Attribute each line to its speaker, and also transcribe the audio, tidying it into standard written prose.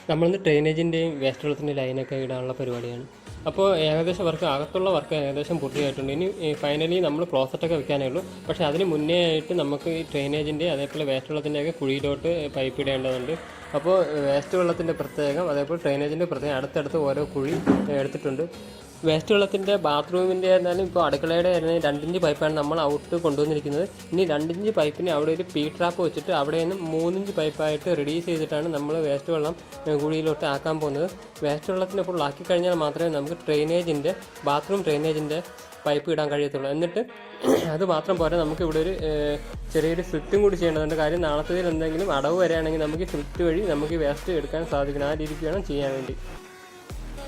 Speaker 1: നമ്മളിന്ന് ഡ്രെയിനേജിൻ്റെയും വേസ്റ്റ് വെള്ളത്തിൻ്റെ ലൈനൊക്കെ ഇടാനുള്ള പരിപാടിയാണ്. അപ്പോൾ ഏകദേശം അകത്തുള്ള വർക്ക് ഏകദേശം പൂർത്തിയായിട്ടുണ്ട്. ഇനി ഫൈനലി നമ്മൾ ക്ലോസറ്റൊക്കെ വെക്കാനേ ഉള്ളൂ. പക്ഷേ അതിന് മുന്നേ ആയിട്ട് നമുക്ക് ഈ ഡ്രെയിനേജിൻ്റെ അതേപോലെ വേസ്റ്റ് വെള്ളത്തിൻ്റെയൊക്കെ കുഴിയിലോട്ട് പൈപ്പ് ഇടേണ്ടതുണ്ട്. അപ്പോൾ വേസ്റ്റ് വെള്ളത്തിൻ്റെ പ്രത്യേകം അതേപോലെ ഡ്രെയിനേജിൻ്റെ പ്രത്യേകം അടുത്തടുത്ത് ഓരോ കുഴി എടുത്തിട്ടുണ്ട്. വേസ്റ്റ് വെള്ളത്തിൻ്റെ ബാത്റൂമിൻ്റെ ആയിരുന്നാലും ഇപ്പോൾ അടുക്കളയുടെ ആയിരുന്നാലും 2 ഇഞ്ച് പൈപ്പാണ് നമ്മൾ ഔട്ട് കൊണ്ടുവന്നിരിക്കുന്നത്. ഇനി 2 ഇഞ്ച് പൈപ്പിന് അവിടെ ഒരു പി ട്രാപ്പ് വെച്ചിട്ട് അവിടെ നിന്ന് 3 ഇഞ്ച് പൈപ്പായിട്ട് റിഡ്യൂസ് ചെയ്തിട്ടാണ് നമ്മൾ വേസ്റ്റ് വെള്ളം കുഴിയിലോട്ട് ആക്കാൻ പോകുന്നത്. വേസ്റ്റ് വെള്ളത്തിന് ഫുൾ ആക്കി കഴിഞ്ഞാൽ മാത്രമേ നമുക്ക് ബാത്റൂം ഡ്രെയിനേജിൻ്റെ പൈപ്പ് ഇടാൻ കഴിയത്തുള്ളൂ. എന്നിട്ട് അത് മാത്രം പോരാ, നമുക്ക് ഇവിടെ ഒരു ചെറിയൊരു സ്വിഫ്റ്റും കൂടി ചെയ്യേണ്ടതുണ്ട്. കാര്യം നാളത്തേതിൽ എന്തെങ്കിലും അടവ് വരികയാണെങ്കിൽ നമുക്ക് സ്വിഫ്റ്റ് വഴി നമുക്ക് വേസ്റ്റ് എടുക്കാൻ സാധിക്കണം. ആ രീതിക്ക് വേണം ചെയ്യാൻ വേണ്ടി.